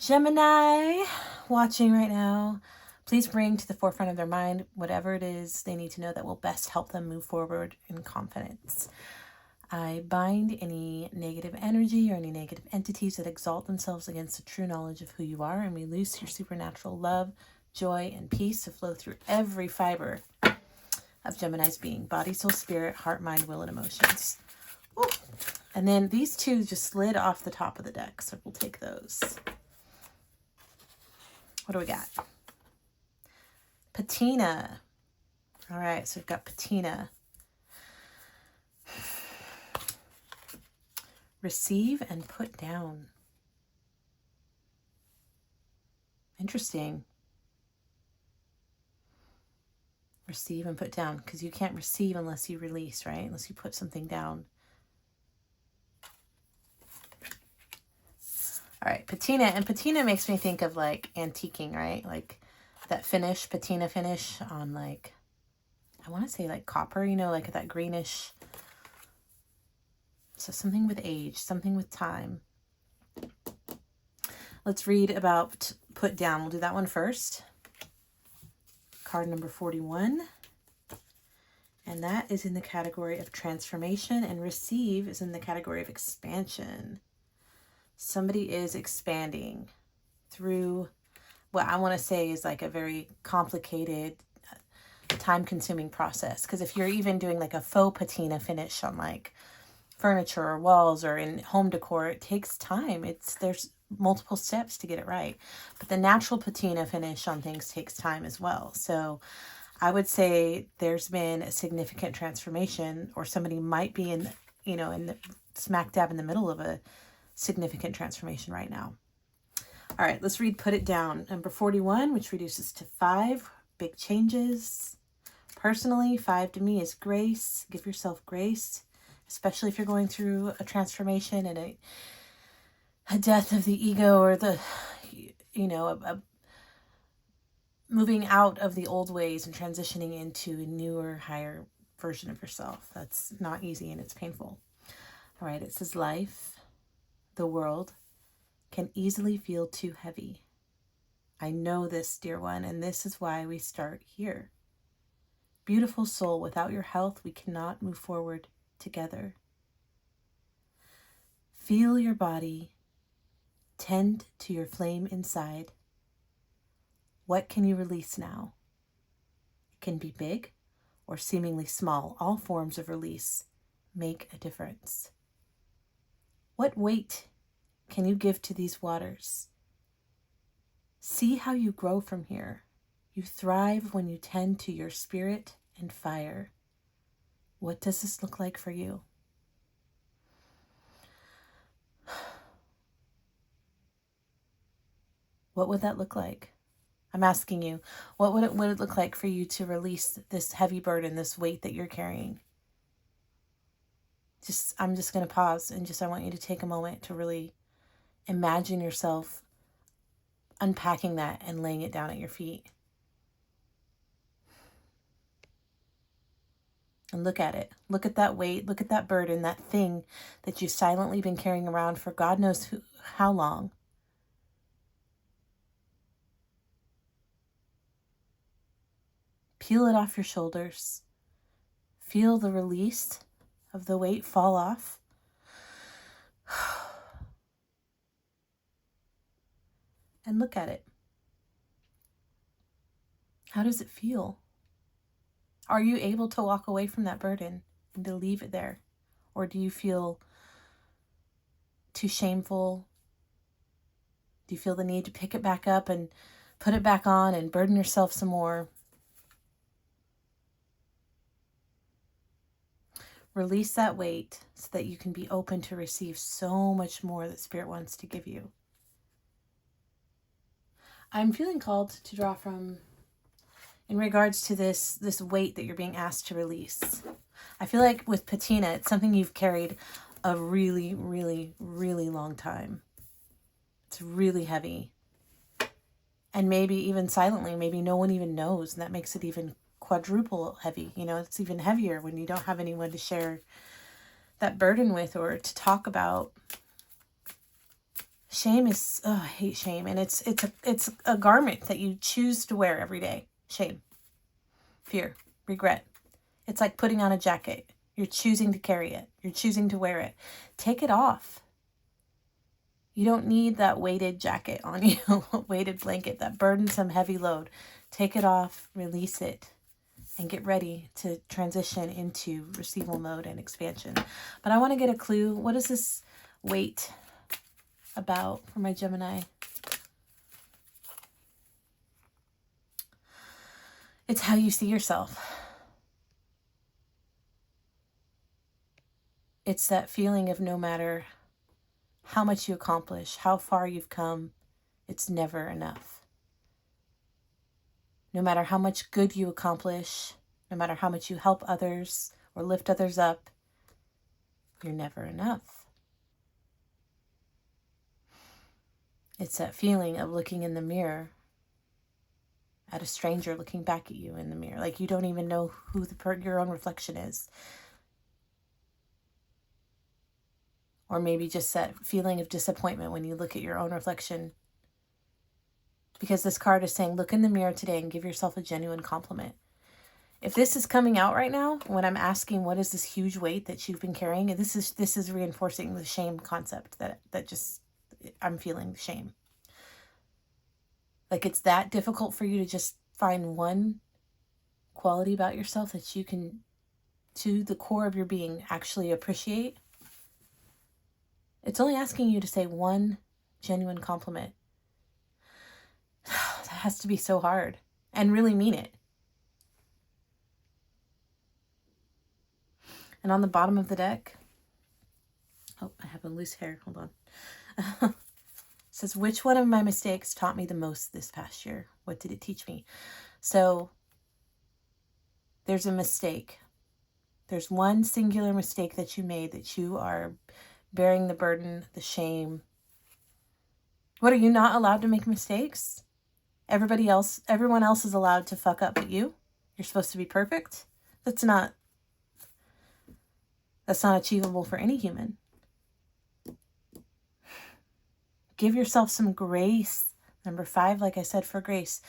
Gemini watching right now, please bring to the forefront of their mind whatever it is they need to know that will best help them move forward in confidence. I bind any negative energy or any negative entities that exalt themselves against the true knowledge of who you are, and release your supernatural love, joy, and peace to flow through every fiber of Gemini's being: body, soul, spirit, heart, mind, will, and emotions. Ooh. And then these two just slid off the top of the deck, so we'll take those. What do we got? Patina. All right, so we've got patina. Receive and put down. Interesting. Receive and put down, because you can't receive unless you release, right? Unless you put something down. All right, patina. And patina makes me think of like antiquing, right? Like that finish, patina finish on like, I want to say like copper, you know, like that greenish. So something with age, something with time. Let's read about put down. We'll do that one first. Card number 41. And that is in the category of transformation, and receive is in the category of expansion. Somebody is expanding through what I want to say is like a very complicated, time-consuming process. Because if you're even doing like a faux patina finish on like furniture or walls or in home decor, it takes time. There's multiple steps to get it right. But the natural patina finish on things takes time as well. So I would say there's been a significant transformation, or somebody might be in the smack dab in the middle of a significant transformation right now. All right, let's read Put It Down. Number 41, which reduces to 5. Big changes. Personally, 5 to me is grace. Give yourself grace, especially if you're going through a transformation and a death of the ego, or a moving out of the old ways and transitioning into a newer, higher version of yourself. That's not easy and it's painful. All right, it says life, the world, can easily feel too heavy. I know this, dear one, and this is why we start here. Beautiful soul, without your health, we cannot move forward together. Feel your body. Tend to your flame inside. What can you release now? It can be big or seemingly small. All forms of release make a difference. What weight can you give to these waters? See how you grow from here. You thrive when you tend to your spirit and fire. What does this look like for you? What would that look like? I'm asking you, what would it look like for you to release this heavy burden, this weight that you're carrying? I'm just going to pause and I want you to take a moment to really imagine yourself unpacking that and laying it down at your feet. And look at it. Look at that weight. Look at that burden, that thing that you've silently been carrying around for God knows how long. Peel it off your shoulders. Feel the release of the weight fall off. And look at it. How does it feel? Are you able to walk away from that burden and to leave it there? Or do you feel too shameful? Do you feel the need to pick it back up and put it back on and burden yourself some more? Release that weight so that you can be open to receive so much more that Spirit wants to give you. I'm feeling called to draw from, in regards to this weight that you're being asked to release. I feel like with patina, it's something you've carried a really, really, really long time. It's really heavy. And maybe even silently, maybe no one even knows, and that makes it even quadruple heavy. It's even heavier when you don't have anyone to share that burden with or to talk about Shame is, oh, I hate shame. And it's a garment that you choose to wear every day. Shame, fear, regret. It's like putting on a jacket. You're choosing to carry it. You're choosing to wear it. Take it off. You don't need that weighted jacket on you, a weighted blanket, that burdensome heavy load. Take it off, release it, and get ready to transition into receival mode and expansion. But I want to get a clue. What is this weight about for my Gemini? It's how you see yourself. It's that feeling of no matter how much you accomplish, how far you've come, it's never enough. No matter how much good you accomplish, no matter how much you help others or lift others up, you're never enough. It's that feeling of looking in the mirror at a stranger looking back at you in the mirror, like you don't even know who your own reflection is. Or maybe just that feeling of disappointment when you look at your own reflection. Because this card is saying, look in the mirror today and give yourself a genuine compliment. If this is coming out right now, when I'm asking what is this huge weight that you've been carrying, this is reinforcing the shame concept that just, I'm feeling shame. Like it's that difficult for you to just find one quality about yourself that you can, to the core of your being, actually appreciate. It's only asking you to say one genuine compliment. That has to be so hard and really mean it. And on the bottom of the deck, oh, I have a loose hair. Hold on. It says, which one of my mistakes taught me the most this past year? What did it teach me? So there's a mistake. There's one singular mistake that you made that you are bearing the burden, the shame. What, are you not allowed to make mistakes? Everyone else is allowed to fuck up but you? You're supposed to be perfect? That's not achievable for any human. Give yourself some grace. Number 5, like I said, for grace.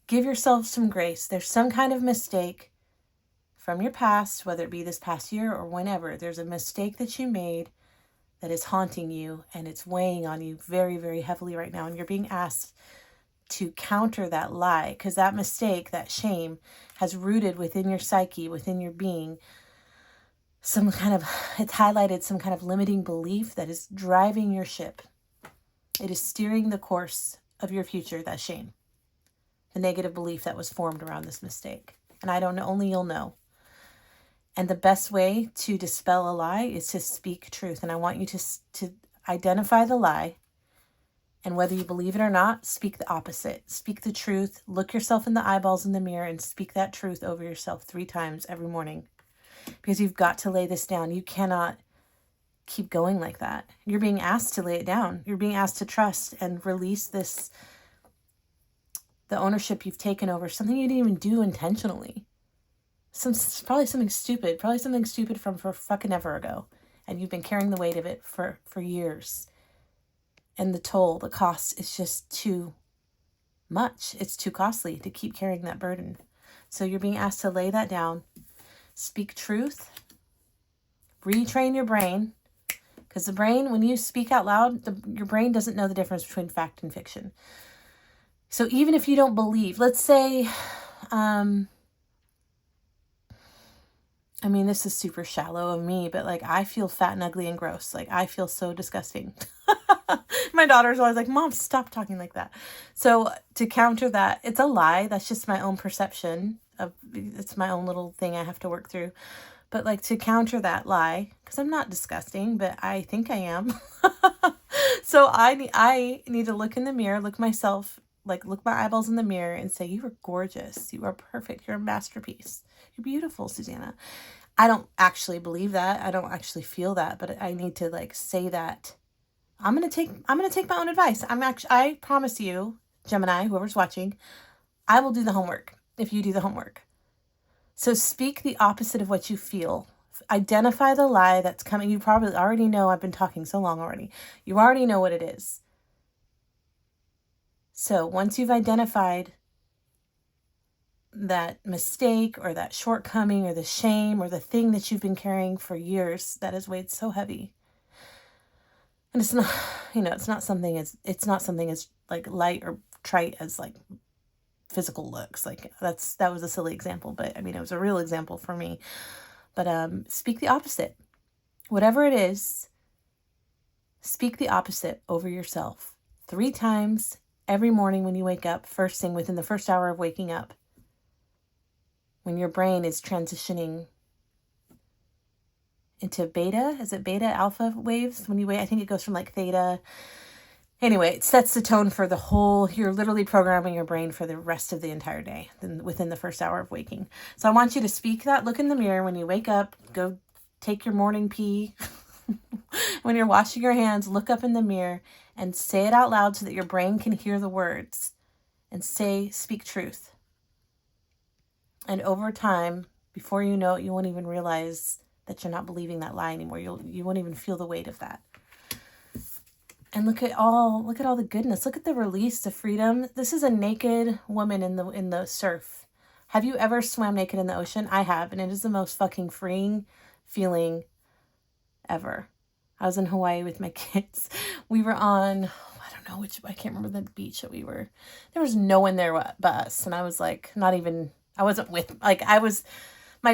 Give yourself some grace. There's some kind of mistake from your past, whether it be this past year or whenever. There's a mistake that you made that is haunting you and it's weighing on you very, very heavily right now. And you're being asked to counter that lie, because that mistake, that shame, has rooted within your psyche, within your being, it's highlighted some kind of limiting belief that is driving your ship. It is steering the course of your future, that shame, the negative belief that was formed around this mistake. And I don't know, only you'll know. And the best way to dispel a lie is to speak truth. And I want you to identify the lie. And whether you believe it or not, speak the opposite. Speak the truth. Look yourself in the eyeballs in the mirror and speak that truth over yourself 3 times every morning. Because you've got to lay this down. You cannot keep going like that. You're being asked to lay it down. You're being asked to trust and release the ownership you've taken over something you didn't even do intentionally. Probably something stupid from fucking ever ago. And you've been carrying the weight of it for years. And the cost is just too much. It's too costly to keep carrying that burden. So you're being asked to lay that down, speak truth, retrain your brain. Because the brain, when you speak out loud, your brain doesn't know the difference between fact and fiction. So even if you don't believe, let's say, this is super shallow of me, but like I feel fat and ugly and gross. Like I feel so disgusting. My daughter's always like, Mom, stop talking like that. So to counter that, it's a lie. That's just my own perception it's my own little thing I have to work through. But like to counter that lie, because I'm not disgusting, but I think I am. So I need to look in the mirror, look my eyeballs in the mirror and say, you are gorgeous. You are perfect. You're a masterpiece. You're beautiful, Susanna. I don't actually believe that. I don't actually feel that, but I need to say that. I'm going to take my own advice. I promise you, Gemini, whoever's watching, I will do the homework if you do the homework. So speak the opposite of what you feel. Identify the lie that's coming. You probably already know. I've been talking so long already. You already know what it is. So once you've identified that mistake or that shortcoming or the shame or the thing that you've been carrying for years that has weighed so heavy, and it's not, it's not something as like light or trite as like physical looks. Like that was a silly example, but I mean, it was a real example for me. But speak the opposite. Whatever it is, speak the opposite over yourself 3 times every morning when you wake up, first thing within the first hour of waking up, when your brain is transitioning into beta. Is it beta alpha waves? When you wait, I think it goes from like theta. Anyway, it sets the tone for the whole, you're literally programming your brain for the rest of the entire day within the first hour of waking. So I want you to speak that, look in the mirror when you wake up, go take your morning pee. When you're washing your hands, look up in the mirror and say it out loud so that your brain can hear the words, and speak truth. And over time, before you know it, you won't even realize that you're not believing that lie anymore. You won't even feel the weight of that. And look at all the goodness. Look at the release, the freedom. This is a naked woman in the surf. Have you ever swam naked in the ocean? I have, and it is the most fucking freeing feeling ever. I was in Hawaii with my kids. We were on, I don't know I can't remember the beach that we were. There was no one there but us. And I was like, my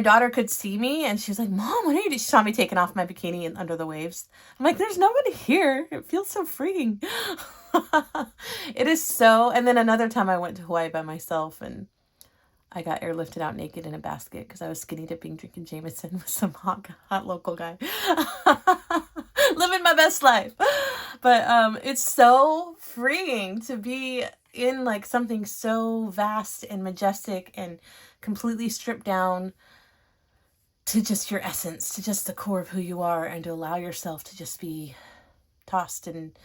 daughter could see me and she was like, Mom, what are you doing? She saw me taking off my bikini and under the waves. I'm like, there's nobody here. It feels so freeing. It is so. And then another time I went to Hawaii by myself and I got airlifted out naked in a basket because I was skinny dipping, drinking Jameson with some hot local guy. Living my best life. But it's so freeing to be in like something so vast and majestic and completely stripped down to just your essence, to just the core of who you are, and to allow yourself to just be tossed and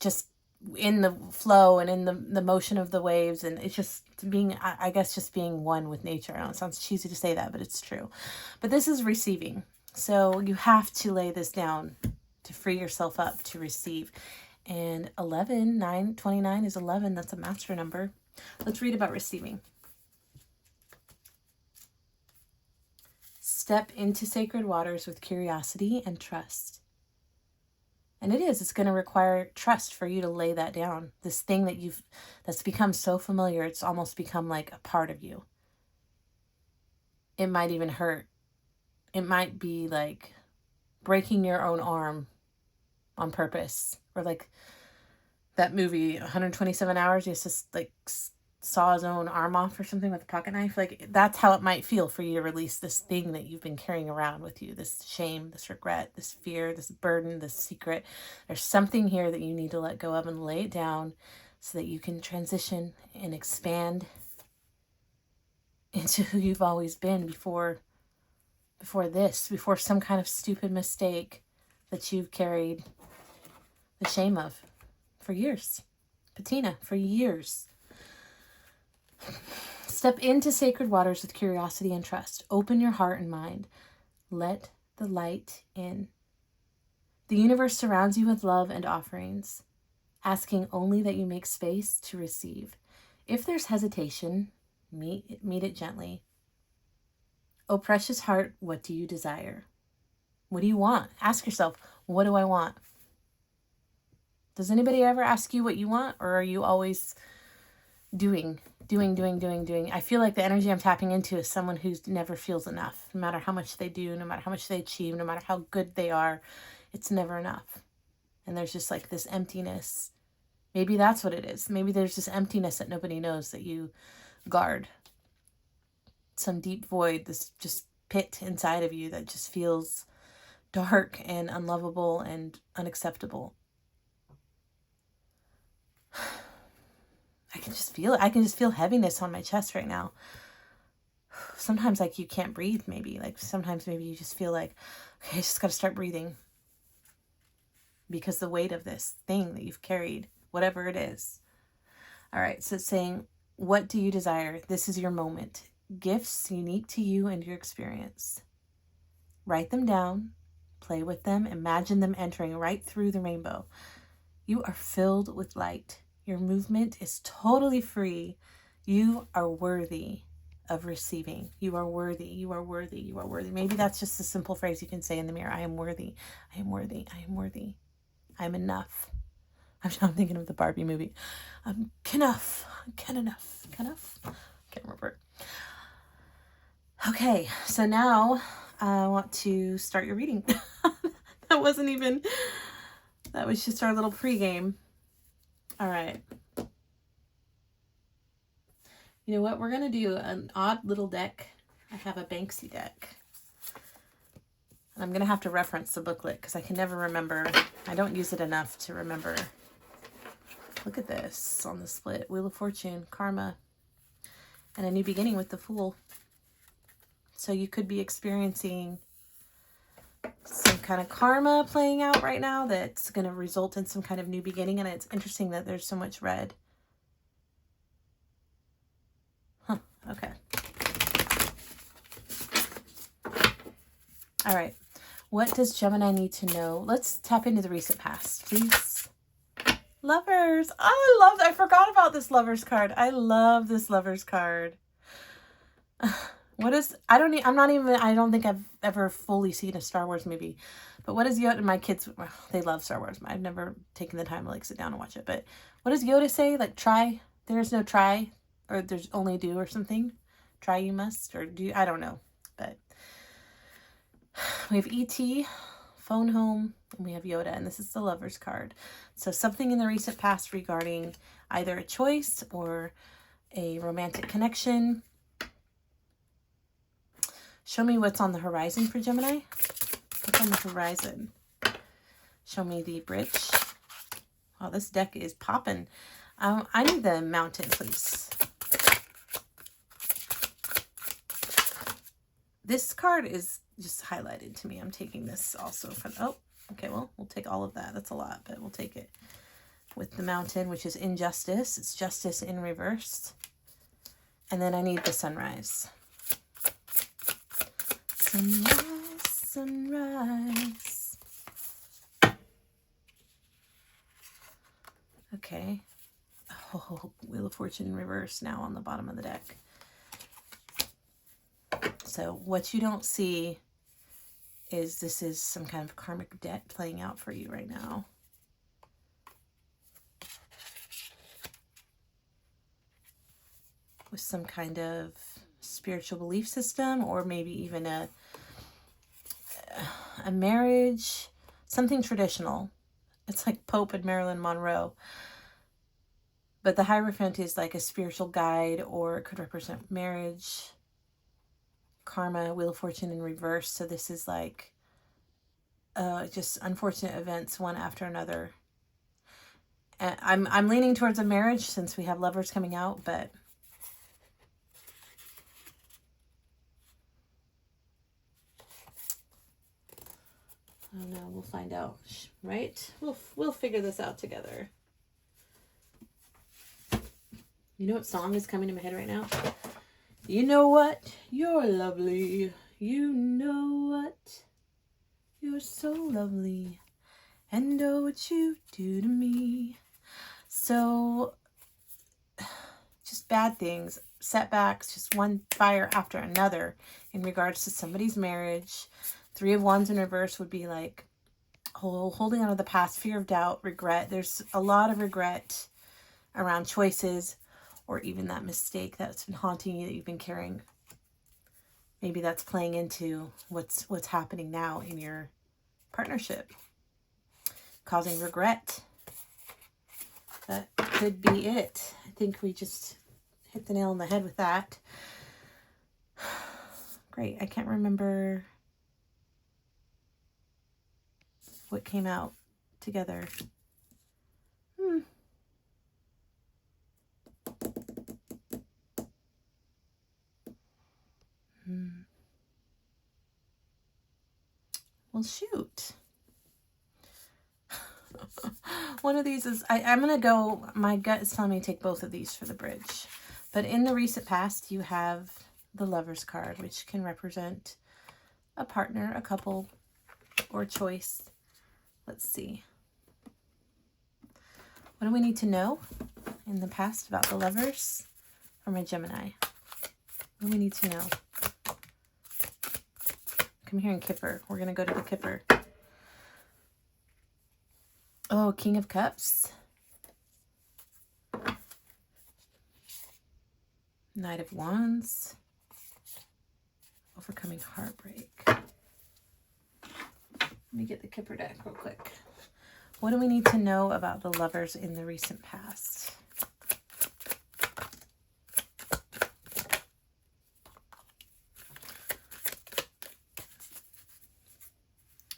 just in the flow and in the motion of the waves. And it's just being, I guess, just being one with nature. I know it sounds cheesy to say that, but it's true. But this is receiving. So you have to lay this down to free yourself up to receive. And 29 is 11. That's a master number. Let's read about receiving. Step into sacred waters with curiosity and trust. And it's going to require trust for you to lay that down. This thing that's become so familiar, it's almost become like a part of you. It might even hurt. It might be like breaking your own arm on purpose. Or like that movie, 127 Hours, he has to like saw his own arm off or something with a pocket knife. Like that's how it might feel for you to release this thing that you've been carrying around with you, this shame, this regret, this fear, this burden, this secret. There's something here that you need to let go of and lay it down so that you can transition and expand into who you've always been before some kind of stupid mistake that you've carried the shame of for years. Patina, for years. Step into sacred waters with curiosity and trust. Open your heart and mind. Let the light in. The universe surrounds you with love and offerings, asking only that you make space to receive. If there's hesitation, meet it gently. Oh, precious heart, what do you desire? What do you want? Ask yourself, what do I want? Does anybody ever ask you what you want, or are you always doing? I feel like the energy I'm tapping into is someone who never feels enough. No matter how much they do, no matter how much they achieve, no matter how good they are, it's never enough. And there's just like this emptiness. Maybe that's what it is. Maybe there's this emptiness that nobody knows that you guard. Some deep void, this just pit inside of you that just feels dark and unlovable and unacceptable. I can just feel it. I can just feel heaviness on my chest right now. Sometimes like you can't breathe, maybe. Like sometimes maybe you just feel like, okay, I just got to start breathing. Because the weight of this thing that you've carried, whatever it is. All right, so it's saying, what do you desire? This is your moment. Gifts unique to you and your experience. Write them down, play with them, imagine them entering right through the rainbow. You are filled with light. Your movement is totally free. You are worthy of receiving. You are worthy. You are worthy. You are worthy. Maybe that's just a simple phrase you can say in the mirror. I am worthy. I am worthy. I am worthy. I'm enough. I'm thinking of the Barbie movie. I'm enough. Enough. Enough. Can't remember. Okay, so now I want to start your reading. That was just our little pregame. All right. You know what? We're going to do an odd little deck. I have a Banksy deck. And I'm going to have to reference the booklet because I can never remember. I don't use it enough to remember. Look at this on the split. Wheel of Fortune, Karma, and a new beginning with the Fool. So you could be experiencing some kind of karma playing out right now that's going to result in some kind of new beginning. And it's interesting that there's so much red. Huh, okay. All right. What does Gemini need to know? Let's tap into the recent past, please. Lovers. I forgot about this Lovers card. I love this Lovers card. I don't think I've ever fully seen a Star Wars movie. But what is Yoda? My kids, well, they love Star Wars. I've never taken the time to like sit down and watch it. But what does Yoda say? Like try, there's no try, or there's only do or something. Try you must, or do, I don't know. But we have E.T., Phone Home, and we have Yoda, and this is the Lovers card. So something in the recent past regarding either a choice or a romantic connection. Show me what's on the horizon for Gemini. What's on the horizon? Show me the bridge. Wow, this deck is popping. I need the mountain, please. This card is just highlighted to me. I'm taking this also from, oh, okay, well, we'll take all of that. That's a lot, but we'll take it with the mountain, which is injustice. It's justice in reverse. And then I need the sunrise. Sunrise, sunrise. Okay. Oh, Wheel of Fortune in reverse now on the bottom of the deck. So what you don't see is this is some kind of karmic debt playing out for you right now. With some kind of spiritual belief system, or maybe even a marriage, something traditional. It's like Pope and Marilyn Monroe. But the Hierophant is like a spiritual guide, or it could represent marriage. Karma, Wheel of Fortune in reverse. So this is like just unfortunate events one after another. I'm leaning towards a marriage since we have Lovers coming out, but I don't know. We'll find out, right? We'll figure this out together. You know what song is coming to my head right now? You know what? You're lovely. You know what? You're so lovely. And oh, what you do to me. So, just bad things, setbacks, just one fire after another in regards to somebody's marriage. 3 of Wands in reverse would be like holding on to the past, fear of doubt, regret. There's a lot of regret around choices, or even that mistake that's been haunting you that you've been carrying. Maybe that's playing into what's happening now in your partnership, causing regret. That could be it. I think we just hit the nail on the head with that. Great. I can't remember what came out together. Well, shoot. One of these is, I'm going to go, my gut is telling me to take both of these for the bridge. But in the recent past, you have the Lovers card, which can represent a partner, a couple, or choice. Let's see. What do we need to know? in the past about the lovers for my Gemini? What do we need to know? Come here and Kipper. We're going to go to the Kipper. Oh, King of Cups. Knight of Wands. Overcoming heartbreak. Let me get the Kipper deck real quick. What do we need to know about the lovers in the recent past?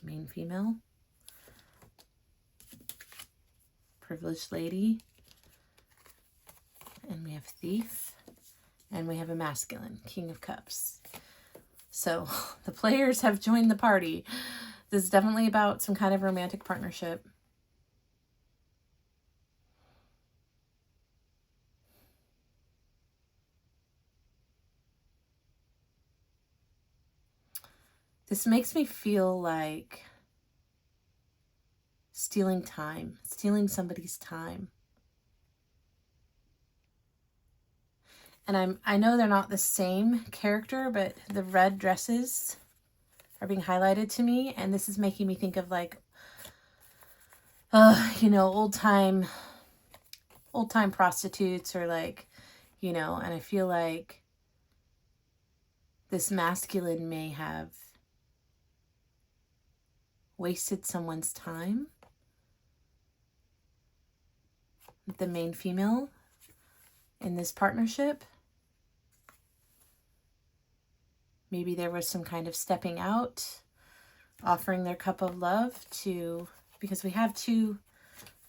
Main female. Privileged lady. And we have thief. And we have a masculine, King of Cups. So the players have joined the party. This is definitely about some kind of romantic partnership. This makes me feel like stealing time, stealing somebody's time. And I know they're not the same character, but the red dresses are being highlighted to me. And this is making me think of like, you know, old time prostitutes, or like, you know, and I feel like this masculine may have wasted someone's time. The main female in this partnership. Maybe there was some kind of stepping out, offering their cup of love to, because we have two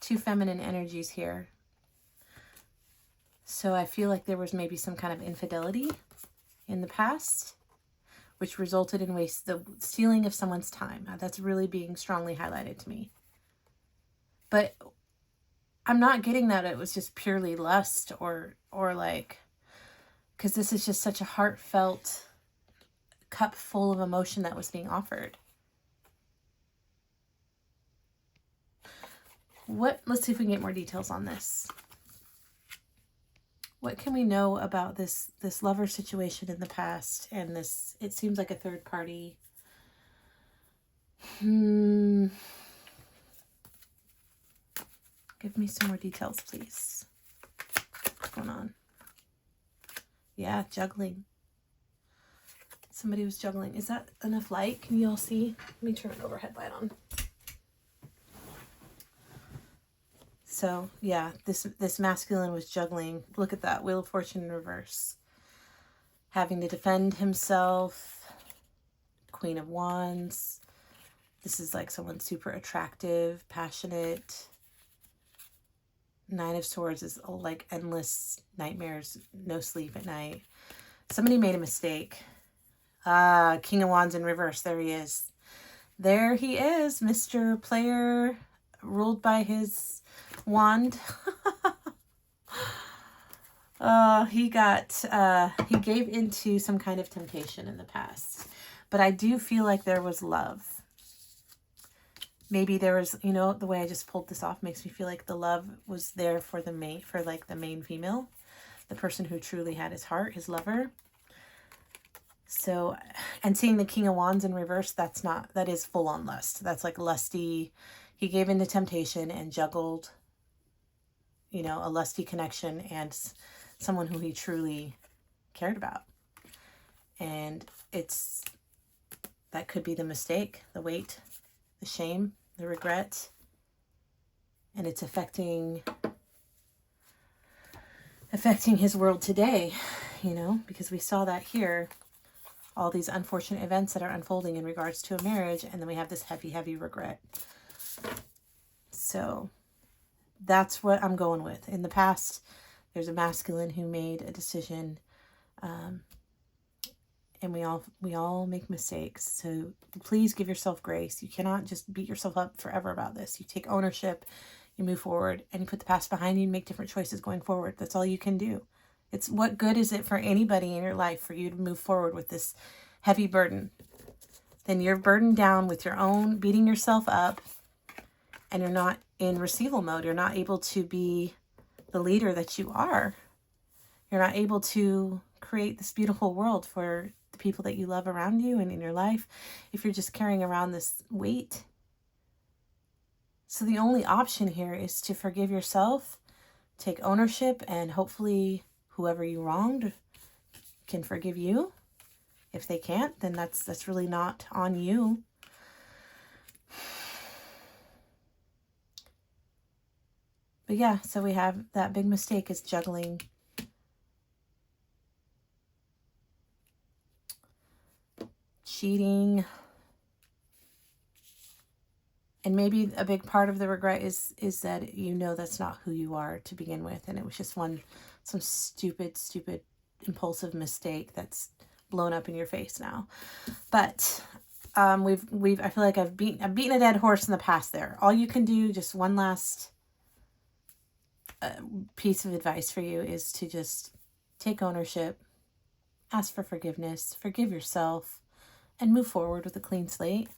feminine energies here. So I feel like there was maybe some kind of infidelity in the past, which resulted in the stealing of someone's time. That's really being strongly highlighted to me. But I'm not getting that it was just purely lust or like, because this is just such a heartfelt cup full of emotion that was being offered. Let's see if we can get more details on this. What can we know about this lover situation in the past and this, it seems like a third party. Give me some more details, please. What's going on? Yeah, juggling. Somebody was juggling. Is that enough light? Can you all see? Let me turn an overhead light on. So, yeah, this masculine was juggling. Look at that. Wheel of Fortune in reverse. Having to defend himself. Queen of Wands. This is like someone super attractive, passionate. Nine of Swords is like endless nightmares, no sleep at night. Somebody made a mistake. King of Wands in reverse. There he is. There he is, Mr. Player, ruled by his wand. He gave into some kind of temptation in the past. But I do feel like there was love. Maybe there was, you know, the way I just pulled this off makes me feel like the love was there for the main female, the person who truly had his heart, his lover. So, and seeing the King of Wands in reverse, that is full on lust. That's like lusty. He gave into temptation and juggled, you know, a lusty connection and someone who he truly cared about. And that could be the mistake, the weight, the shame, the regret. And it's affecting his world today, you know, because we saw that here. All these unfortunate events that are unfolding in regards to a marriage, and then we have this heavy, heavy regret. So that's what I'm going with. In the past, there's a masculine who made a decision, and we all make mistakes. So please give yourself grace. You cannot just beat yourself up forever about this. You take ownership, you move forward, and you put the past behind you and make different choices going forward. That's all you can do. It's what good is it for anybody in your life for you to move forward with this heavy burden? Then you're burdened down with your own beating yourself up, and you're not in receival mode. You're not able to be the leader that you are. You're not able to create this beautiful world for the people that you love around you and in your life if you're just carrying around this weight. So the only option here is to forgive yourself, take ownership, and hopefully whoever you wronged can forgive you. If they can't, then that's really not on you. But yeah, so we have that big mistake is juggling cheating. And maybe a big part of the regret is that you know that's not who you are to begin with. And it was just some stupid impulsive mistake that's blown up in your face now. But I feel like I've beaten a dead horse in the past there. All you can do, just one last piece of advice for you, is to just take ownership, ask for forgiveness, forgive yourself, and move forward with a clean slate.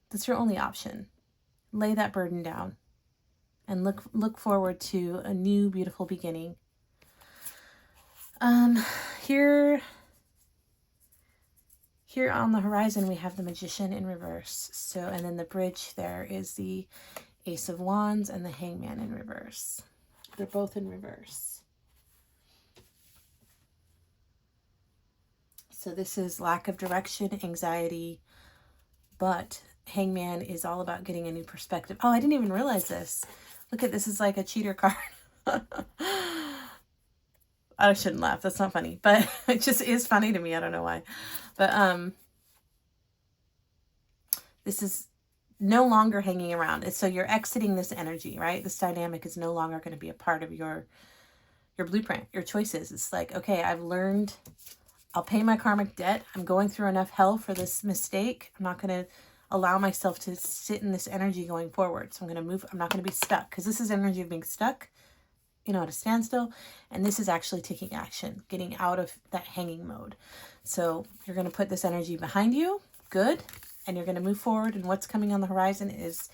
That's your only option. Lay that burden down and look forward to a new beautiful beginning. Here on the horizon we have the Magician in reverse. So, and then the bridge there is the Ace of Wands and the Hangman in reverse. They're both in reverse. So this is lack of direction, anxiety, but Hangman is all about getting a new perspective. Oh, I didn't even realize this. Look at this, is like a cheater card. I shouldn't laugh. That's not funny, but it just is funny to me. I don't know why. But this is no longer hanging around. So you're exiting this energy, right? This dynamic is no longer going to be a part of your blueprint, your choices. It's like, okay, I've learned, I'll pay my karmic debt. I'm going through enough hell for this mistake. I'm not going to allow myself to sit in this energy going forward. So I'm going to move. I'm not going to be stuck, because this is energy of being stuck, at a standstill. And this is actually taking action, getting out of that hanging mode. So you're going to put this energy behind you. Good. And you're going to move forward. And what's coming on the horizon is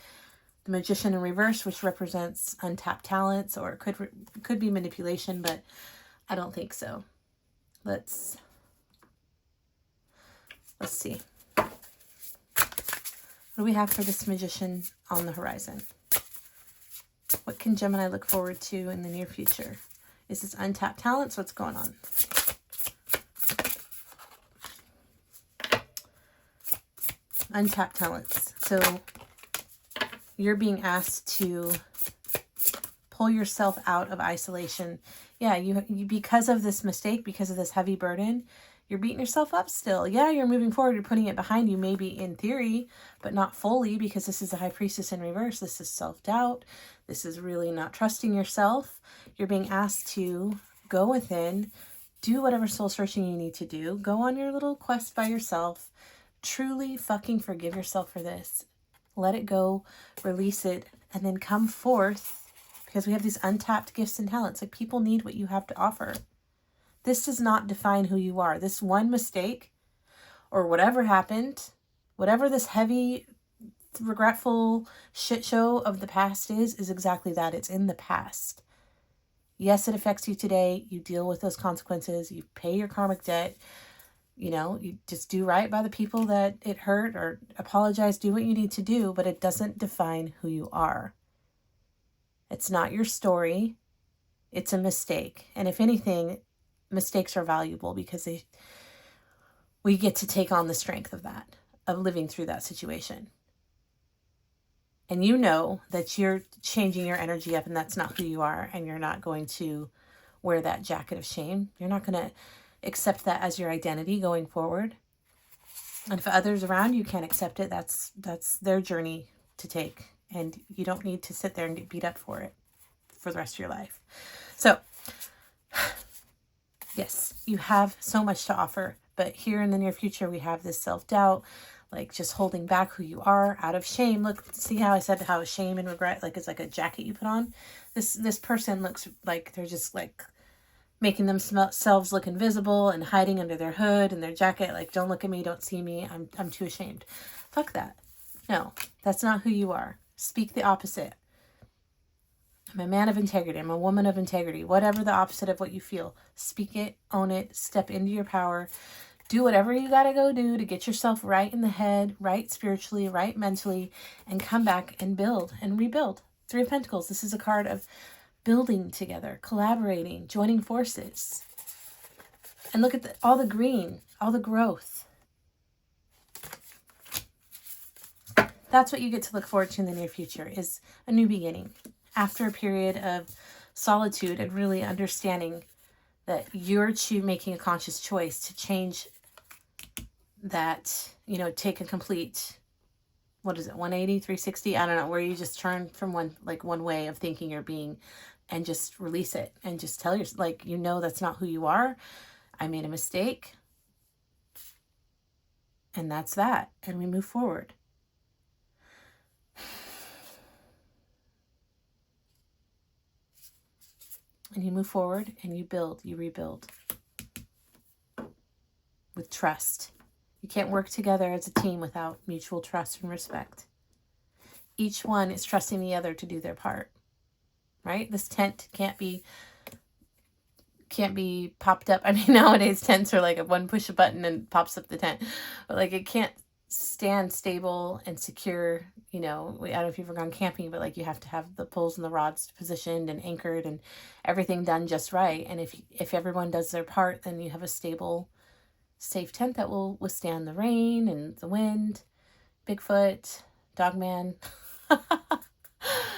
the Magician in reverse, which represents untapped talents, or it could be manipulation, but I don't think so. Let's see. What do we have for this Magician on the horizon? What can Gemini look forward to in the near future? Is this untapped talents? What's going on? Untapped talents. So you're being asked to pull yourself out of isolation. Yeah, you because of this mistake, because of this heavy burden, you're beating yourself up still. Yeah, you're moving forward. You're putting it behind you, maybe in theory, but not fully, because this is the High Priestess in reverse. This is self-doubt. This is really not trusting yourself. You're being asked to go within, do whatever soul searching you need to do. Go on your little quest by yourself. Truly fucking forgive yourself for this. Let it go, release it, and then come forth, because we have these untapped gifts and talents. Like, people need what you have to offer. This does not define who you are. This one mistake, or whatever happened, whatever this heavy, regretful shit show of the past is exactly that. It's in the past. Yes, it affects you today. You deal with those consequences. You pay your karmic debt. You just do right by the people that it hurt, or apologize, do what you need to do, but it doesn't define who you are. It's not your story. It's a mistake. And if anything, mistakes are valuable, because we get to take on the strength of that, of living through that situation. And you know that you're changing your energy up, and that's not who you are, and you're not going to wear that jacket of shame. You're not going to accept that as your identity going forward. And if others around you can't accept it, that's their journey to take, and you don't need to sit there and get beat up for it for the rest of your life. So yes, you have so much to offer, but here in the near future, we have this self-doubt, like just holding back who you are out of shame. Look, see how I said how shame and regret, like it's like a jacket you put on? This person looks like they're just like making themselves look invisible and hiding under their hood and their jacket. Like, don't look at me, don't see me, I'm too ashamed. Fuck that. No, that's not who you are. Speak the opposite. I'm a man of integrity. I'm a woman of integrity. Whatever the opposite of what you feel. Speak it, own it, step into your power. Do whatever you got to go do to get yourself right in the head, right spiritually, right mentally, and come back and build and rebuild. Three of Pentacles. This is a card of building together, collaborating, joining forces. And look at all the green, all the growth. That's what you get to look forward to in the near future, is a new beginning. After a period of solitude and really understanding that you're making a conscious choice to change that, you know, take a complete, what is it, 180, 360? I don't know, where you just turn from one way of thinking or being and just release it and just tell yourself, like, you know, that's not who you are. I made a mistake. And that's that. And we move forward. And you move forward and you build, you rebuild with trust. You can't work together as a team without mutual trust and respect. Each one is trusting the other to do their part, right? This tent can't be popped up. I mean, nowadays tents are like one push a button and pops up the tent, but like it can't stand stable and secure. You know, I don't know if you've ever gone camping, but like you have to have the poles and the rods positioned and anchored and everything done just right. And if everyone does their part, then you have a stable, safe tent that will withstand the rain and the wind, Bigfoot, Dogman,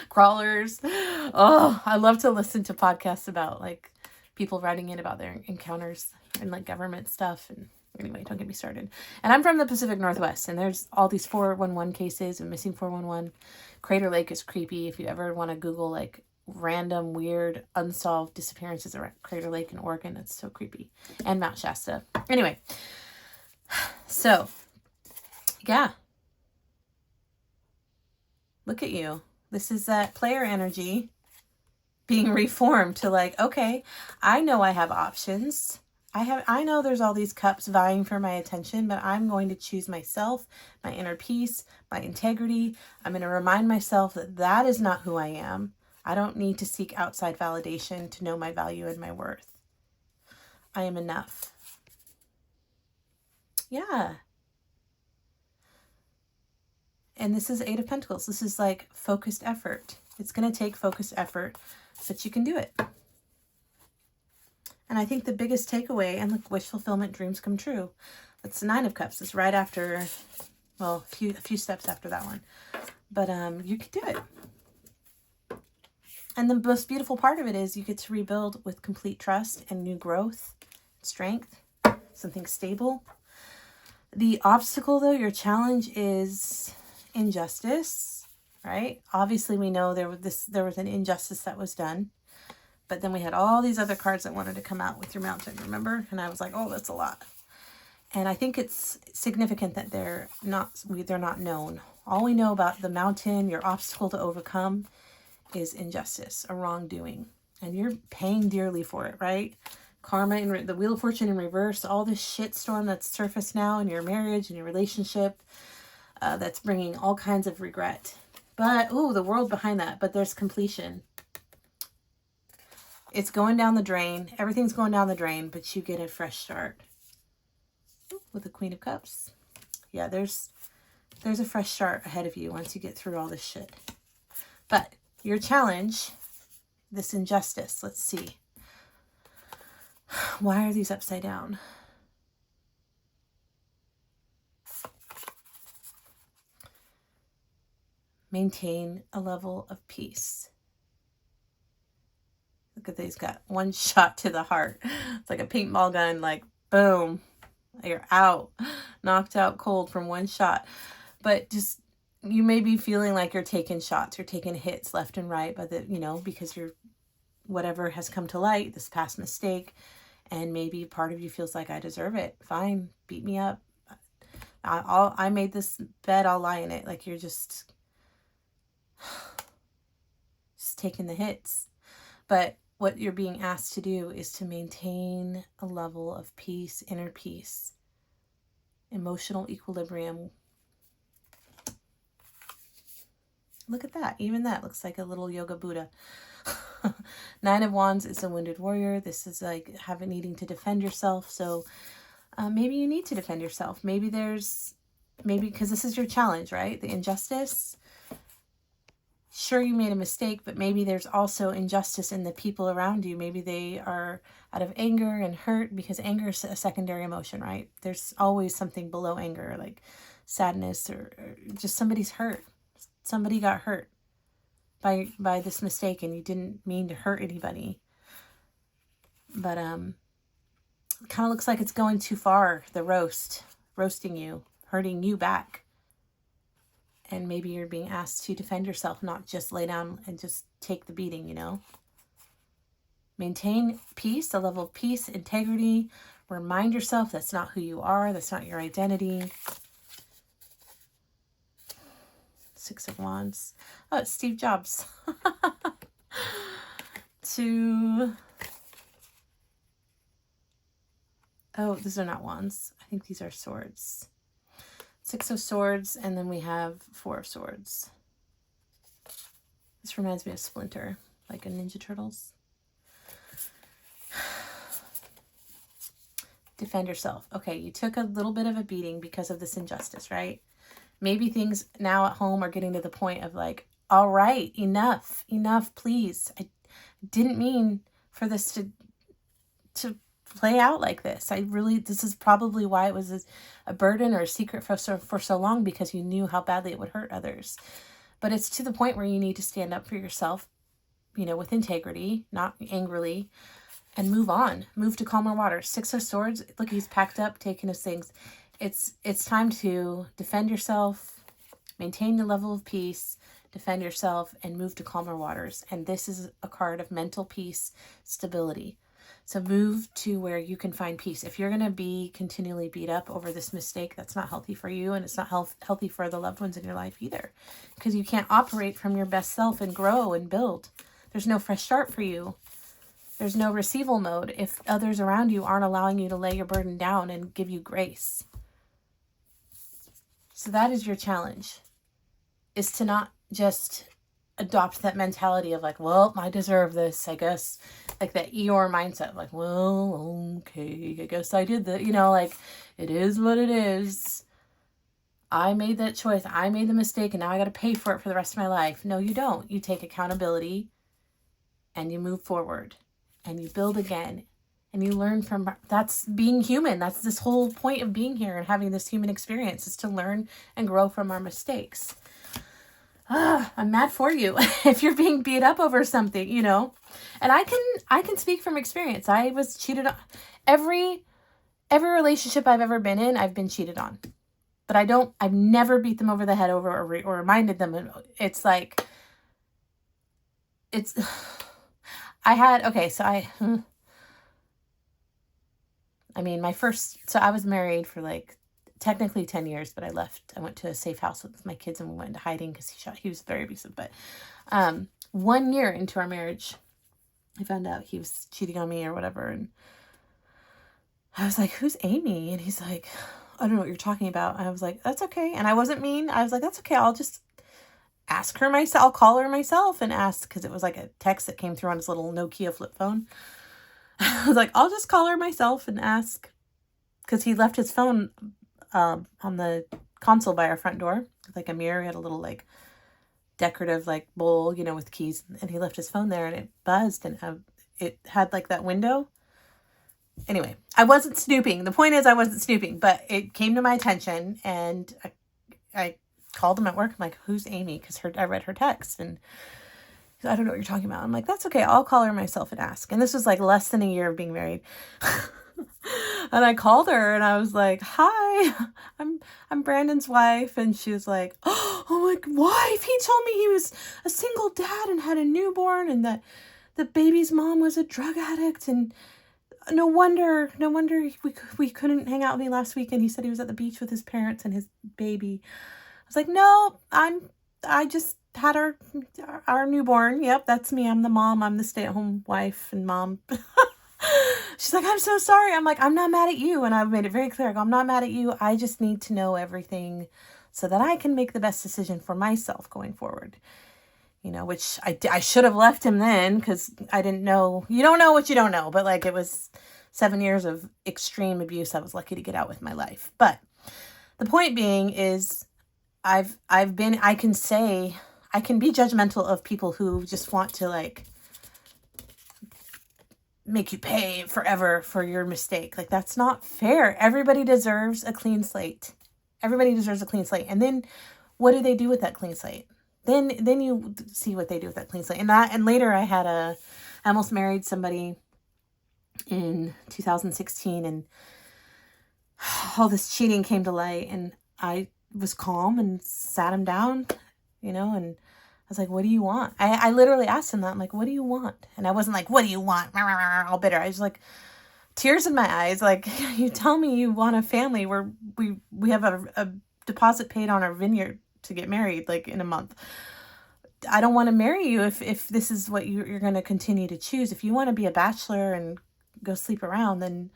crawlers. Oh, I love to listen to podcasts about like people writing in about their encounters and like government stuff. And anyway, don't get me started. And I'm from the Pacific Northwest, and there's all these 411 cases and missing 411. Crater Lake is creepy. If you ever want to Google like random, weird, unsolved disappearances around Crater Lake in Oregon, it's so creepy. And Mount Shasta. Anyway, so yeah. Look at you. This is that player energy being reformed to like, okay, I know I have options. I know there's all these cups vying for my attention, but I'm going to choose myself, my inner peace, my integrity. I'm going to remind myself that that is not who I am. I don't need to seek outside validation to know my value and my worth. I am enough. Yeah. And this is 8 of Pentacles. This is like focused effort. It's going to take focused effort, but you can do it. And I think the biggest takeaway, and look, wish fulfillment, dreams come true. That's the 9 of Cups. It's right after, well, a few steps after that one. But you can do it. And the most beautiful part of it is you get to rebuild with complete trust and new growth, strength, something stable. The obstacle, though, your challenge is injustice, right? Obviously, we know there was an injustice that was done. But then we had all these other cards that wanted to come out with your mountain, remember? And I was like, oh, that's a lot. And I think it's significant that they're not known. All we know about the mountain, your obstacle to overcome, is injustice, a wrongdoing. And you're paying dearly for it, right? Karma, and the Wheel of Fortune in reverse, all this shitstorm that's surfaced now in your marriage and your relationship, that's bringing all kinds of regret. But, ooh, the world behind that. But there's completion. It's going down the drain. Everything's going down the drain, but you get a fresh start. With the Queen of Cups. Yeah, there's a fresh start ahead of you once you get through all this shit. But your challenge, this injustice, let's see. Why are these upside down? Maintain a level of peace. Look at these, got one shot to the heart. It's like a paintball gun, like boom, you're out, knocked out cold from one shot. But just, you may be feeling like you're taking shots, you're taking hits left and right, but because you're, whatever has come to light, this past mistake, and maybe part of you feels like, I deserve it. Fine, beat me up. I made this bed, I'll lie in it. Like you're just taking the hits. But what you're being asked to do is to maintain a level of peace, inner peace, emotional equilibrium. Look at that. Even that looks like a little yoga Buddha. Nine of Wands is a wounded warrior. This is like needing to defend yourself. So maybe you need to defend yourself. Maybe because this is your challenge, right? The injustice. Sure, you made a mistake, but maybe there's also injustice in the people around you. Maybe they are out of anger and hurt, because anger is a secondary emotion, right? There's always something below anger, like sadness or just somebody's hurt. Somebody got hurt by this mistake, and you didn't mean to hurt anybody. But kind of looks like it's going too far, the roasting you, hurting you back. And maybe you're being asked to defend yourself, not just lay down and just take the beating, you know. Maintain peace, a level of peace, integrity. Remind yourself that's not who you are. That's not your identity. Six of Wands. Oh, it's Steve Jobs. Oh, these are not wands. I think these are swords. Six of Swords, and then we have Four of Swords. This reminds me of Splinter, like a Ninja Turtles. Defend yourself. Okay, you took a little bit of a beating because of this injustice, right? Maybe things now at home are getting to the point of like, all right, enough, please. I didn't mean for this to play out like this. This is probably why it was a burden or a secret for so long, because you knew how badly it would hurt others. But it's to the point where you need to stand up for yourself, you know, with integrity, not angrily, and move on. Move to calmer waters. Six of Swords. Look, he's packed up, taking his things. It's time to defend yourself, maintain the level of peace, defend yourself, and move to calmer waters. And this is a card of mental peace, stability. So move to where you can find peace. If you're going to be continually beat up over this mistake, that's not healthy for you, and it's not healthy for the loved ones in your life either, because you can't operate from your best self and grow and build. There's no fresh start for you. There's no receival mode if others around you aren't allowing you to lay your burden down and give you grace. So that is your challenge, is to not just adopt that mentality of like, well, I deserve this, I guess, like that Eeyore mindset, like, well, okay, I guess I did that, you know, like, it is what it is. I made that choice. I made the mistake, and now I got to pay for it for the rest of my life. No, you don't. You take accountability, and you move forward, and you build again, and you learn from, that's being human. That's this whole point of being here and having this human experience, is to learn and grow from our mistakes. I'm mad for you if you're being beat up over something, you know. And I can speak from experience. I was cheated on. Every relationship I've ever been in, I've been cheated on. But I've never beat them over the head over or reminded them. It's like, I was married for like technically 10 years, but I left. I went to a safe house with my kids, and we went into hiding because he was very abusive. But 1 year into our marriage, I found out he was cheating on me or whatever. And I was like, who's Amy? And he's like, I don't know what you're talking about. I was like, that's okay. And I wasn't mean. I was like, that's okay. I'll just ask her myself. I'll call her myself and ask, because it was like a text that came through on his little Nokia flip phone. I was like, I'll just call her myself and ask, because he left his phone on the console by our front door, with like a mirror. He had a little like decorative like bowl, you know, with keys, and he left his phone there, and it buzzed, and it had like that window. Anyway, I wasn't snooping. The point is, I wasn't snooping, but it came to my attention, and I called him at work. I'm like, who's Amy? Because I read her text, and I don't know what you're talking about. I'm like, that's okay. I'll call her myself and ask. And this was like less than a year of being married. And I called her, and I was like, hi, I'm Brandon's wife. And she was like, oh, my wife, he told me he was a single dad and had a newborn, and that the baby's mom was a drug addict, and no wonder we couldn't hang out with me last weekend. He said he was at the beach with his parents and his baby. I was like, no, I just had our newborn. Yep, that's me. I'm the mom. I'm the stay-at-home wife and mom. She's like, I'm so sorry. I'm like, I'm not mad at you. And I've made it very clear. I'm not mad at you. I just need to know everything so that I can make the best decision for myself going forward. you know, which I should have left him then because I didn't know. You don't know what you don't know. But like, it was 7 years of extreme abuse I was lucky to get out with my life. But the point being is I can be judgmental of people who just want to like make you pay forever for your mistake. Like, that's not fair. Everybody deserves a clean slate. Everybody deserves a clean slate. And then what do they do with that clean slate? Then you see what they do with that clean slate. And later I almost married somebody in 2016, and all this cheating came to light, and I was calm and sat him down, you know, and I was like, what do you want? I literally asked him that. I'm like, what do you want? And I wasn't like, what do you want? All bitter. I was like, tears in my eyes. Like, you tell me you want a family where we have a deposit paid on our vineyard to get married, like, in a month. I don't want to marry you if this is what you're going to continue to choose. If you want to be a bachelor and go sleep around, then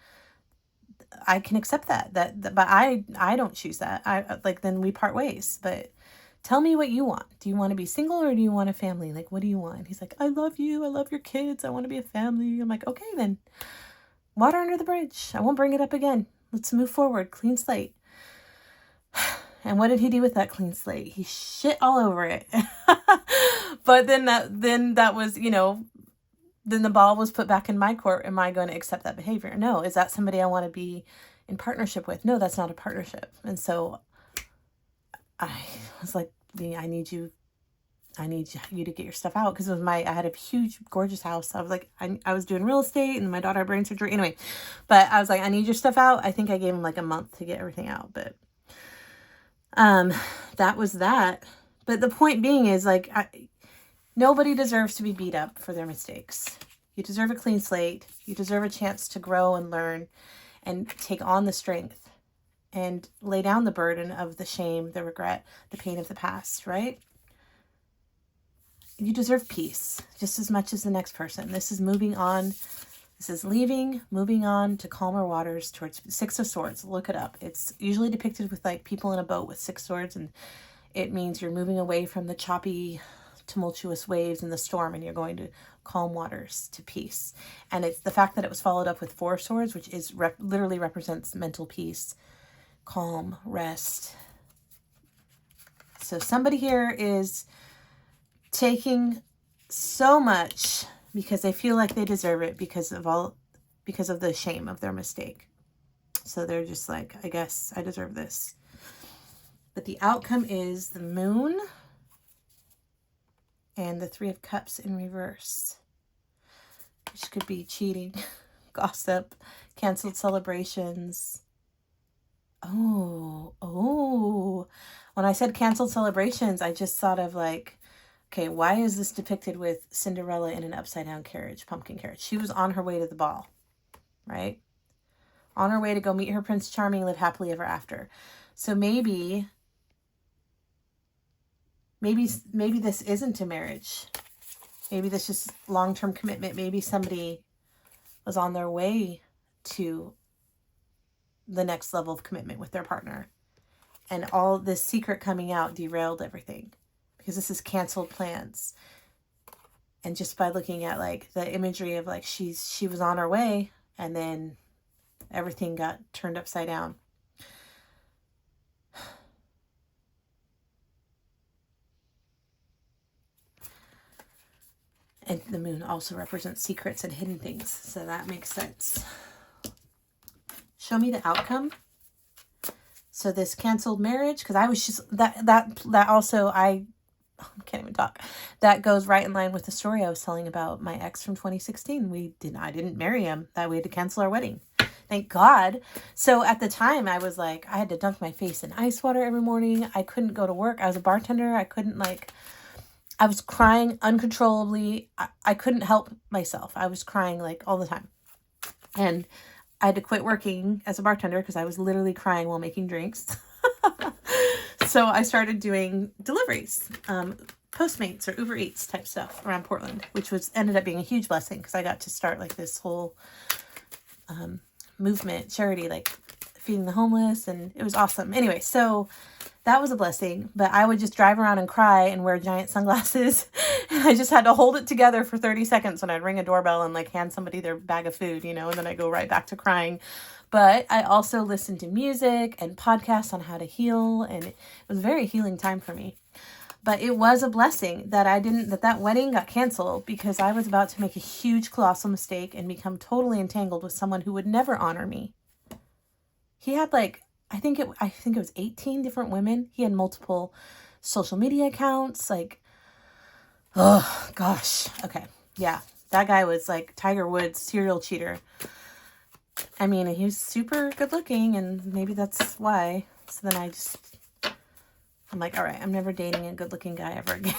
I can accept that. But I don't choose that. Then we part ways. But tell me what you want. Do you want to be single or do you want a family? Like, what do you want? And he's like, I love you. I love your kids. I want to be a family. I'm like, okay, then water under the bridge. I won't bring it up again. Let's move forward. Clean slate. And what did he do with that clean slate? He shit all over it. But then that was, you know, then the ball was put back in my court. Am I going to accept that behavior? No. Is that somebody I want to be in partnership with? No, that's not a partnership. And so I was like, I need you to get your stuff out. Because I had a huge, gorgeous house. I was like, I was doing real estate and my daughter had brain surgery. Anyway, but I was like, I need your stuff out. I think I gave him like a month to get everything out. But that was that. But the point being is, like, nobody deserves to be beat up for their mistakes. You deserve a clean slate. You deserve a chance to grow and learn and take on the strength and lay down the burden of the shame, the regret, the pain of the past, right? You deserve peace just as much as the next person. This is moving on. This is moving on to calmer waters towards Six of Swords. Look it up. It's usually depicted with like people in a boat with 6 swords, and it means you're moving away from the choppy, tumultuous waves and the storm, and you're going to calm waters to peace. And it's the fact that it was followed up with 4 swords, which is literally represents mental peace, calm, rest. So somebody here is taking so much because they feel like they deserve it because of the shame of their mistake. So they're just like, I guess I deserve this. But the outcome is the Moon and the 3 of Cups in reverse, which could be cheating, gossip, canceled celebrations. Oh. When I said canceled celebrations, I just thought of like, okay, why is this depicted with Cinderella in an upside down carriage, pumpkin carriage? She was on her way to the ball, right? On her way to go meet her Prince Charming, live happily ever after. So maybe this isn't a marriage. Maybe this is long-term commitment. Maybe somebody was on their way to the next level of commitment with their partner. And all this secret coming out derailed everything. Because this is canceled plans. And just by looking at like the imagery of like she was on her way and then everything got turned upside down. And the Moon also represents secrets and hidden things. So that makes sense. Show me the outcome. So this canceled marriage, because I was just, that also, I can't even talk. That goes right in line with the story I was telling about my ex from 2016. I didn't marry him. That we had to cancel our wedding. Thank God. So at the time I was like, I had to dunk my face in ice water every morning. I couldn't go to work. I was a bartender. I was crying uncontrollably. I couldn't help myself. I was crying like all the time. And I had to quit working as a bartender because I was literally crying while making drinks. So I started doing deliveries, Postmates or Uber Eats type stuff around Portland, which ended up being a huge blessing because I got to start like this whole movement, charity, like feeding the homeless, and it was awesome. Anyway, so that was a blessing. But I would just drive around and cry and wear giant sunglasses. And I just had to hold it together for 30 seconds when I'd ring a doorbell and like hand somebody their bag of food, you know, and then I go right back to crying. But I also listened to music and podcasts on how to heal, and it was a very healing time for me. But it was a blessing that that wedding got canceled, because I was about to make a huge colossal mistake and become totally entangled with someone who would never honor me. He had like, I think it was 18 different women. He had multiple social media accounts. Like, oh gosh. Okay. Yeah. That guy was like Tiger Woods serial cheater. I mean, he was super good looking, and maybe that's why. So then I'm like, all right, I'm never dating a good looking guy ever again.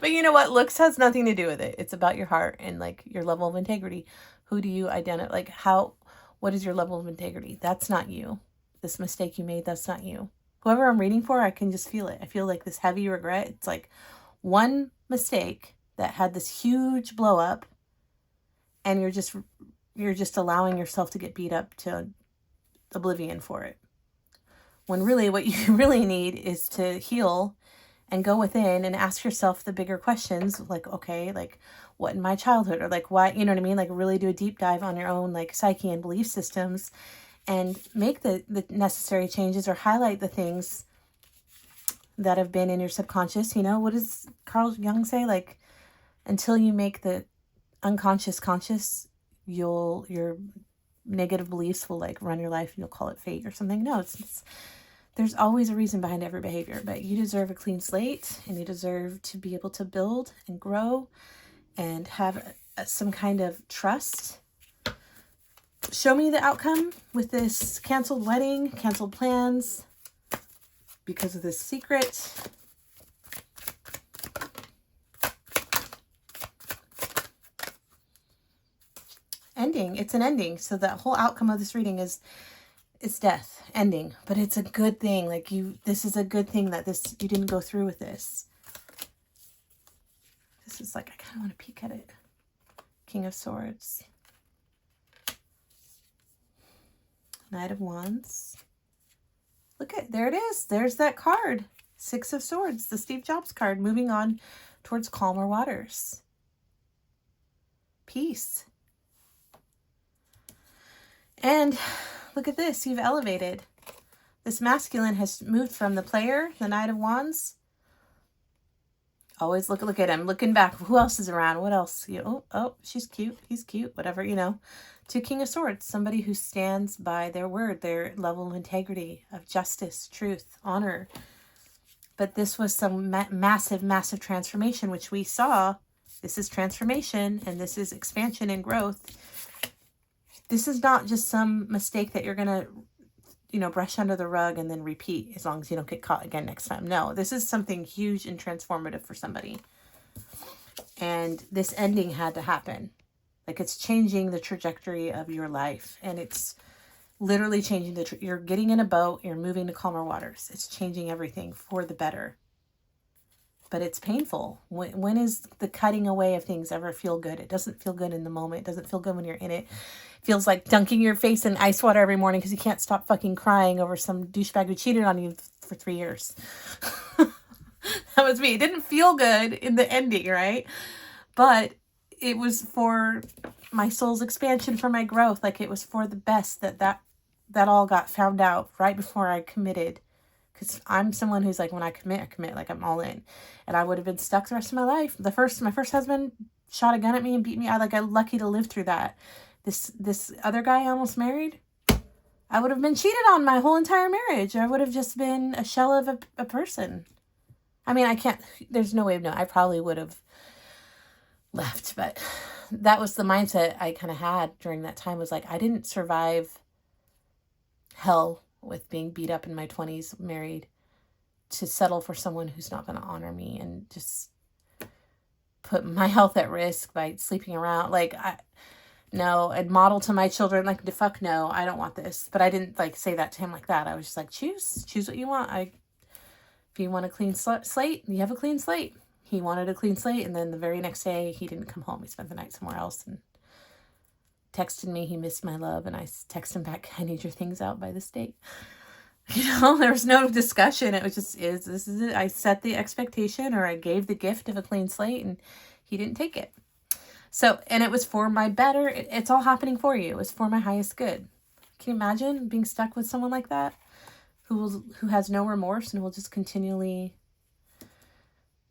But you know what? Looks has nothing to do with it. It's about your heart and like your level of integrity. Who do you identify? Like what is your level of integrity? That's not you. This mistake you made, that's not you. Whoever I'm reading for, I can just feel it. I feel like this heavy regret. It's like one mistake that had this huge blow up, and you're just allowing yourself to get beat up to oblivion for it. When really what you really need is to heal and go within and ask yourself the bigger questions, like, okay, like what in my childhood, or like why, you know what I mean? Like really do a deep dive on your own like psyche and belief systems, and make the necessary changes, or highlight the things that have been in your subconscious. You know, what does Carl Jung say? Like, until you make the unconscious conscious, your negative beliefs will like run your life, and you'll call it fate or something. No, there's always a reason behind every behavior, but you deserve a clean slate, and you deserve to be able to build and grow and have some kind of trust. Show me the outcome with this canceled wedding, canceled plans because of this secret. Ending. It's an ending. So the whole outcome of this reading is death, ending. But it's a good thing. Like this is a good thing that you didn't go through with this. This is like, I kind of want to peek at it. King of Swords. Knight of Wands. Look at, there it is. There's that card. Six of Swords, the Steve Jobs card, moving on towards calmer waters. Peace. And look at this. You've elevated. This masculine has moved from the player, the Knight of Wands. Always look at him. Looking back. Who else is around? What else? Oh, she's cute. He's cute. Whatever, you know. To King of Swords. Somebody who stands by their word, their level of integrity, of justice, truth, honor. But this was some massive, massive transformation, which we saw. This is transformation, and this is expansion and growth. This is not just some mistake that you're going to, you know, brush under the rug and then repeat as long as you don't get caught again next time. No, this is something huge and transformative for somebody. And this ending had to happen. Like, it's changing the trajectory of your life. And it's literally changing you're getting in a boat, you're moving to calmer waters. It's changing everything for the better. But it's painful. When is the cutting away of things ever feel good? It doesn't feel good in the moment. It doesn't feel good when you're in it. It feels like dunking your face in ice water every morning because you can't stop fucking crying over some douchebag who cheated on you for 3 years. That was me. It didn't feel good in the ending, right? But it was for my soul's expansion, for my growth. Like, it was for the best that all got found out right before I committed. Because I'm someone who's like, when I commit, like I'm all in. And I would have been stuck the rest of my life. My first husband shot a gun at me and beat me. I'm lucky to live through that. This other guy I almost married, I would have been cheated on my whole entire marriage. I would have just been a shell of a person. I mean, there's no way of knowing. I probably would have left. But that was the mindset I kind of had during that time, was like, I didn't survive hell with being beat up in my 20s, married, to settle for someone who's not going to honor me and just put my health at risk by sleeping around. Like, I'd model to my children, like, the fuck no, I don't want this. But I didn't like say that to him like that. I was just like, choose what you want. If you want a clean slate, you have a clean slate. He wanted a clean slate, and then the very next day he didn't come home. He spent the night somewhere else and texted me he missed my love, and I texted him back, I need your things out by this date. You know, there was no discussion. It was just, this is it. I set the expectation, or I gave the gift of a clean slate, and he didn't take it. So, and it was for my better. It's all happening for you. It was for my highest good. Can you imagine being stuck with someone like that, who has no remorse and will just continually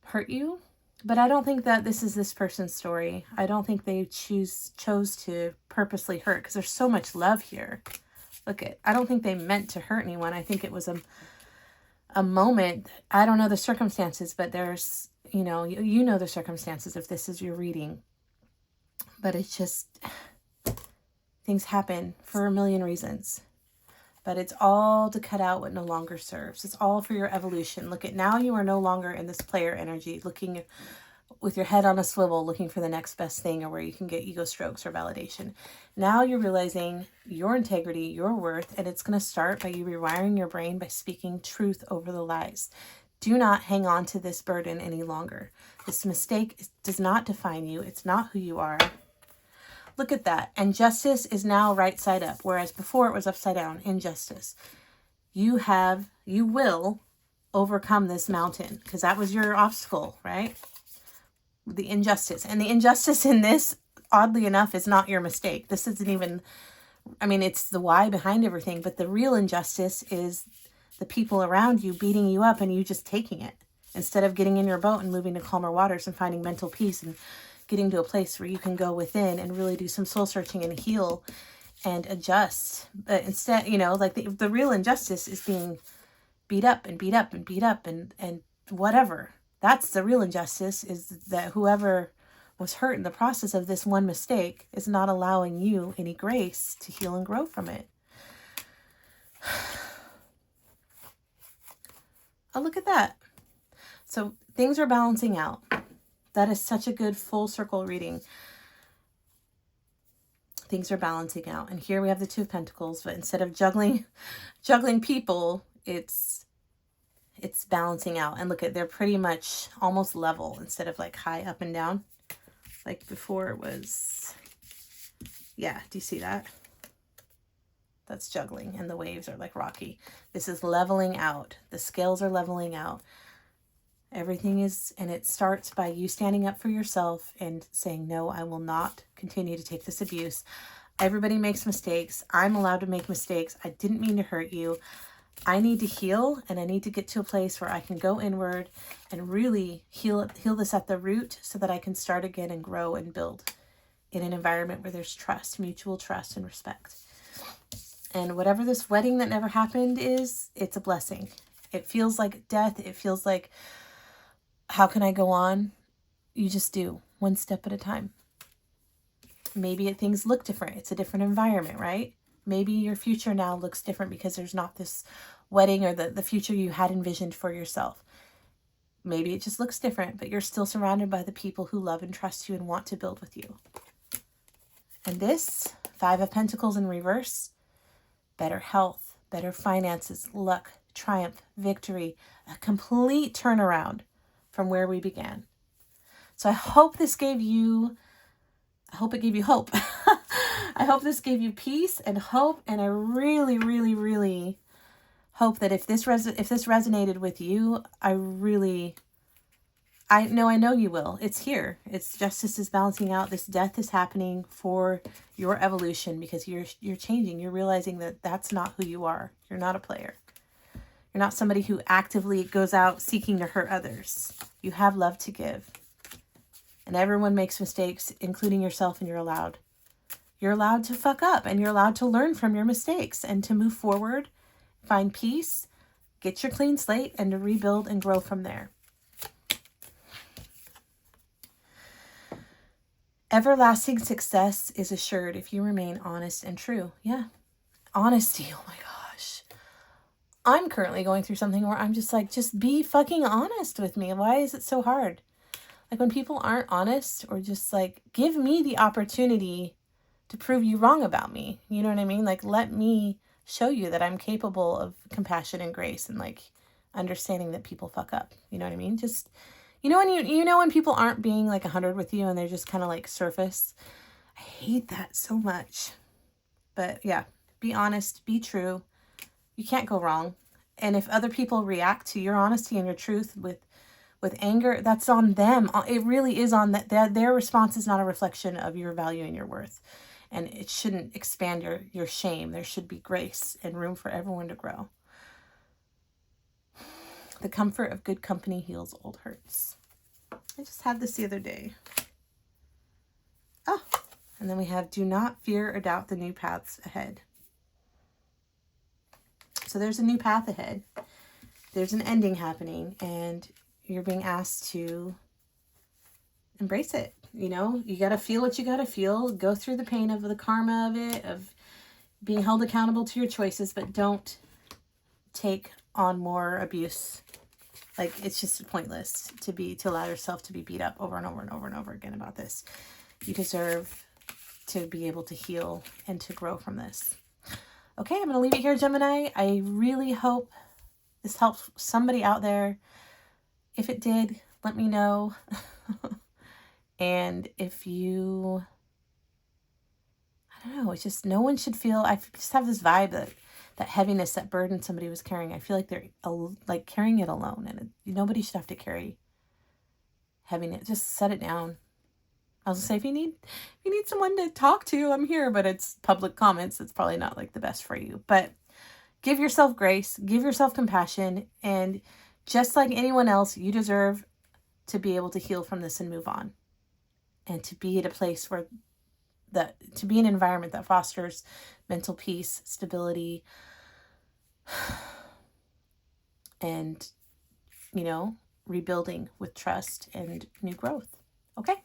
hurt you? But I don't think that this is this person's story. I don't think they chose to purposely hurt, because there's so much love here. Look at, I don't think they meant to hurt anyone. I think it was a moment. I don't know the circumstances, but there's, you know the circumstances if this is your reading. But it's just, things happen for a million reasons. But it's all to cut out what no longer serves. It's all for your evolution. Look at, now you are no longer in this player energy, looking with your head on a swivel, looking for the next best thing, or where you can get ego strokes or validation. Now you're realizing your integrity, your worth, and it's going to start by you rewiring your brain by speaking truth over the lies. Do not hang on to this burden any longer. This mistake does not define you. It's not who you are. Look at that. And justice is now right side up, whereas before it was upside down. Injustice. You will overcome this mountain, because that was your obstacle, right? The injustice. And the injustice in this, oddly enough, is not your mistake. This isn't even, I mean, it's the why behind everything, but the real injustice is the people around you beating you up and you just taking it, instead of getting in your boat and moving to calmer waters and finding mental peace and getting to a place where you can go within and really do some soul searching and heal and adjust. But instead, like the real injustice is being beat up and beat up and beat up and whatever. That's the real injustice, is that whoever was hurt in the process of this one mistake is not allowing you any grace to heal and grow from it. Oh, look at that. So things are balancing out. That is such a good full circle reading. Things are balancing out. And here we have the Two of Pentacles, but instead of juggling people, it's balancing out. And look at, they're pretty much almost level instead of like high up and down. Like before it was, yeah, do you see that? That's juggling, and the waves are like rocky. This is leveling out. The scales are leveling out. Everything is, and it starts by you standing up for yourself and saying, no, I will not continue to take this abuse. Everybody makes mistakes. I'm allowed to make mistakes. I didn't mean to hurt you. I need to heal, and I need to get to a place where I can go inward and really heal this at the root, so that I can start again and grow and build in an environment where there's trust, mutual trust and respect. And whatever this wedding that never happened is, it's a blessing. It feels like death. It feels like, how can I go on? You just do, one step at a time. Maybe things look different. It's a different environment, right? Maybe your future now looks different because there's not this wedding or the future you had envisioned for yourself. Maybe it just looks different, but you're still surrounded by the people who love and trust you and want to build with you. And this, Five of Pentacles in reverse, better health, better finances, luck, triumph, victory, a complete turnaround from where we began. So I hope this gave you, I hope it gave you hope. I hope this gave you peace and hope. And I really, really, really hope that if this resonated with you, I know you will. It's here. It's justice is balancing out. This death is happening for your evolution, because you're changing. You're realizing that that's not who you are. You're not a player. You're not somebody who actively goes out seeking to hurt others. You have love to give. And everyone makes mistakes, including yourself, and you're allowed. You're allowed to fuck up, and you're allowed to learn from your mistakes and to move forward, find peace, get your clean slate, and to rebuild and grow from there. Everlasting success is assured if you remain honest and true. Yeah. Honesty. Oh my gosh. I'm currently going through something where I'm just like, just be fucking honest with me. Why is it so hard? Like when people aren't honest, or just like, give me the opportunity to prove you wrong about me. You know what I mean? Like, let me show you that I'm capable of compassion and grace, and like understanding that people fuck up. You know what I mean? Just, when people aren't being like 100 with you and they're just kind of like surface. I hate that so much. But yeah, be honest, be true. You can't go wrong. And if other people react to your honesty and your truth with anger, that's on them. It really is on that. Their response is not a reflection of your value and your worth. And it shouldn't expand your shame. There should be grace and room for everyone to grow. The comfort of good company heals old hurts. I just had this the other day. Oh, and then we have do not fear or doubt the new paths ahead. So there's a new path ahead. There's an ending happening, and you're being asked to embrace it. You know, you got to feel what you got to feel. Go through the pain of the karma of it, of being held accountable to your choices, but don't take on more abuse. Like, it's just pointless to allow yourself to be beat up over and over and over and over again about this. You deserve to be able to heal and to grow from this. Okay, I'm going to leave it here, Gemini. I really hope this helps somebody out there. If it did, let me know. And if you, I don't know, it's just no one should feel, I just have this vibe that heaviness, that burden somebody was carrying. I feel like they're like carrying it alone, and nobody should have to carry heaviness. Just set it down. I was gonna say, if you need someone to talk to, I'm here, but it's public comments. It's probably not like the best for you, but give yourself grace, give yourself compassion, and just like anyone else, you deserve to be able to heal from this and move on, and to be at a place where to be in an environment that fosters mental peace, stability, and, rebuilding with trust and new growth. Okay.